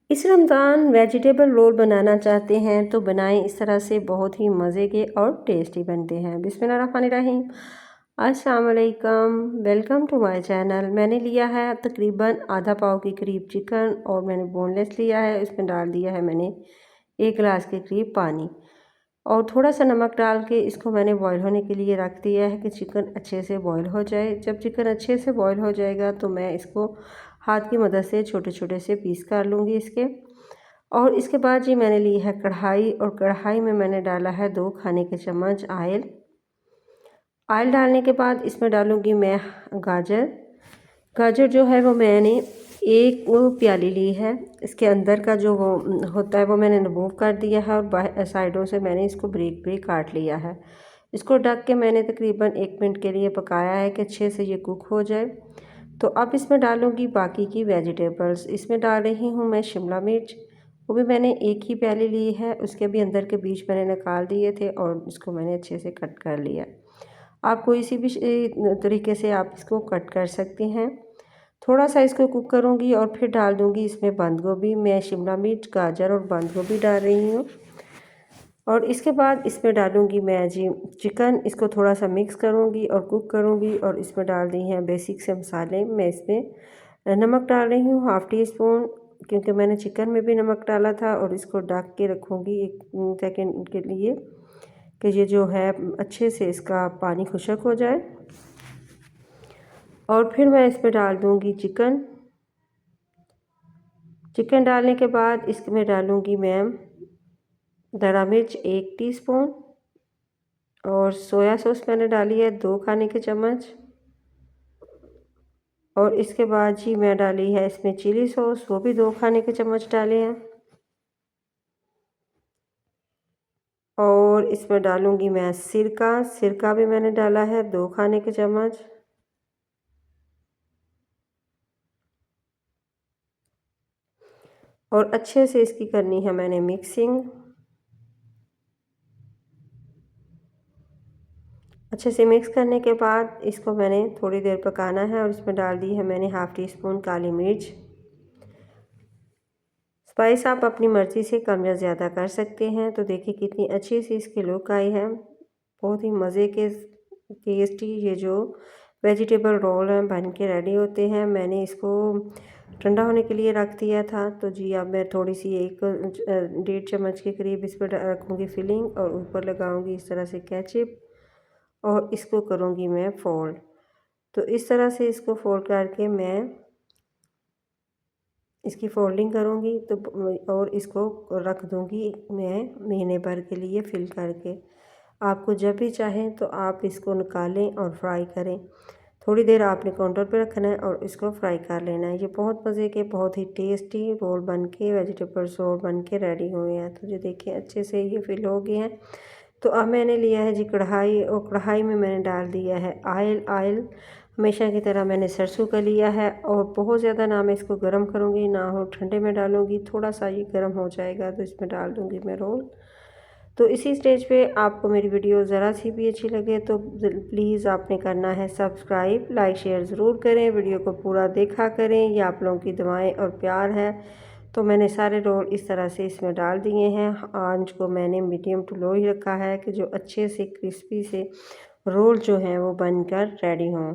इस Ramzan vegetable roll बनाना चाहते हैं तो बनाएं इस तरह से, बहुत ही मज़े के और टेस्टी बनते हैं। बिस्मिल्लाहिर्रहमानिर्रहीम। अस्सलाम वालेकुम, वेलकम टू माय चैनल। मैंने लिया है तकरीबन आधा पाव के करीब चिकन और मैंने बोनलेस लिया है। इसमें डाल दिया है मैंने 1 गिलास के करीब पानी और थोड़ा सा नमक डाल के इसको मैंने बॉईल होने के लिए रख दिया है कि चिकन अच्छे से बॉईल हो जाए। जब चिकन अच्छे से बॉईल हो जाएगा तो मैं इसको हाथ की मदद से छोटे छोटे से पीस कर लूँगी इसके। और इसके बाद जी मैंने ली है कढ़ाई और कढ़ाई में मैंने डाला है 2 खाने के चम्मच ऑयल। ऑयल डालने के बाद इसमें डालूँगी मैं गाजर। गाजर जो है वो मैंने 1 प्याली ली है। इसके अंदर का जो वो होता है वो मैंने रिमूव कर दिया है और साइडों से मैंने इसको बारीक बारीक काट लिया है। इसको ढक के मैंने तकरीबन 1 मिनट के लिए पकाया है कि अच्छे से ये कुक हो जाए। तो अब इसमें डालूँगी बाकी की वेजिटेबल्स। इसमें डाल रही हूँ मैं शिमला मिर्च, वो भी मैंने 1 ही प्याली ली है। उसके भी अंदर के बीज मैंने निकाल दिए थे और इसको मैंने अच्छे से कट कर लिया। आप कोई सी भी तरीके से आप इसको कट कर सकते हैं। थोड़ा सा इसको कुक करूँगी और फिर डाल दूँगी इसमें बंद गोभी। मैं शिमला मिर्च, गाजर और बंद गोभी डाल रही हूँ और इसके बाद इसमें डालूँगी मैं जी चिकन। इसको थोड़ा सा मिक्स करूँगी और कुक करूँगी और इसमें डाल दी हैं बेसिक से मसाले। मैं इसमें नमक डाल रही हूँ ½ टी स्पून, क्योंकि मैंने चिकन में भी नमक डाला था। और इसको ढक के रखूँगी 1 सेकंड के लिए कि ये जो है अच्छे से इसका पानी खुश्क हो जाए। और फिर मैं इसमें डाल दूँगी चिकन। चिकन डालने के बाद इसमें डालूँगी मैं धड़ा मिर्च 1 टीस्पून और सोया सॉस मैंने डाली है 2 खाने के चम्मच। और इसके बाद जी मैं डाली है इसमें चिली सॉस, वो भी 2 खाने के चम्मच डाले हैं। और इसमें डालूँगी मैं सिरका। सिरका भी मैंने डाला है 2 खाने के चम्मच। और अच्छे से इसकी करनी है मैंने मिक्सिंग। अच्छे से मिक्स करने के बाद इसको मैंने थोड़ी देर पकाना है और इसमें डाल दी है मैंने ½ टी स्पून काली मिर्च। स्पाइस आप अपनी मर्ज़ी से कम या ज़्यादा कर सकते हैं। तो देखिए कितनी अच्छी सी इसकी लुक आई है। बहुत ही मज़े के टेस्टी ये जो वेजिटेबल रोल हैं बन के रेडी होते हैं। मैंने इसको ठंडा होने के लिए रख दिया था। तो जी अब मैं थोड़ी सी 1 डेढ़ चम्मच के करीब इस पर रखूँगी फिलिंग और ऊपर लगाऊँगी इस तरह से केचप और इसको करूँगी मैं फोल्ड। तो इस तरह से इसको फोल्ड करके मैं इसकी फोल्डिंग करूँगी तो और इसको रख दूँगी मैं महीने भर के लिए फिल करके। आपको जब भी चाहें तो आप इसको निकालें और फ्राई करें। थोड़ी देर आपने काउंटर पे रखना है और इसको फ्राई कर लेना है। ये बहुत मज़े के, बहुत ही टेस्टी रोल बन के, वेजिटेबल रोल बन के रेडी हुए हैं। तो ये देखिए अच्छे से ये फिल हो गए हैं। तो अब मैंने लिया है जी कढ़ाई और कढ़ाई में मैंने डाल दिया है ऑयल। ऑयल हमेशा की तरह मैंने सरसों का लिया है और बहुत ज़्यादा ना मैं इसको गर्म करूँगी ना हो ठंडे में डालूँगी। थोड़ा सा ये गर्म हो जाएगा तो इसमें डाल दूँगी मैं रोल। तो इसी स्टेज पे आपको मेरी वीडियो ज़रा सी भी अच्छी लगे तो प्लीज़ आपने करना है सब्सक्राइब, लाइक शेयर ज़रूर करें। वीडियो को पूरा देखा करें, ये आप लोगों की दुआएं और प्यार है। तो मैंने सारे रोल इस तरह से इसमें डाल दिए हैं। आंच को मैंने मीडियम टू लो ही रखा है कि जो अच्छे से क्रिस्पी से रोल जो हैं वो बनकर रेडी हों।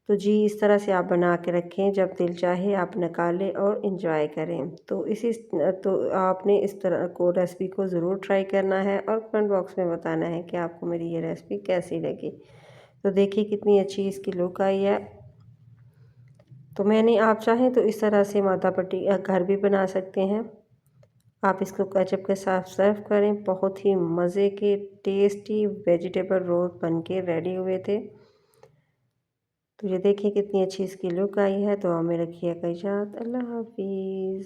तो जी इस तरह से आप बना के रखें, जब दिल चाहे आप निकालें और इंजॉय करें। तो तो आपने इस तरह को रेसिपी को ज़रूर ट्राई करना है और कमेंट बॉक्स में बताना है कि आपको मेरी ये रेसिपी कैसी लगी। तो देखिए कितनी अच्छी इसकी लुक आई है। तो मैंने आप चाहें तो इस तरह से माता पट्टी घर भी बना सकते हैं। आप इसको केचप के साथ सर्व करें। बहुत ही मज़े के टेस्टी वेजिटेबल रोल बन के रेडी हुए थे। तो ये देखिए कितनी अच्छी इसकी लुक आई है। तो हमें रखिएगा इजाज़त। अल्लाह हाफ़िज़।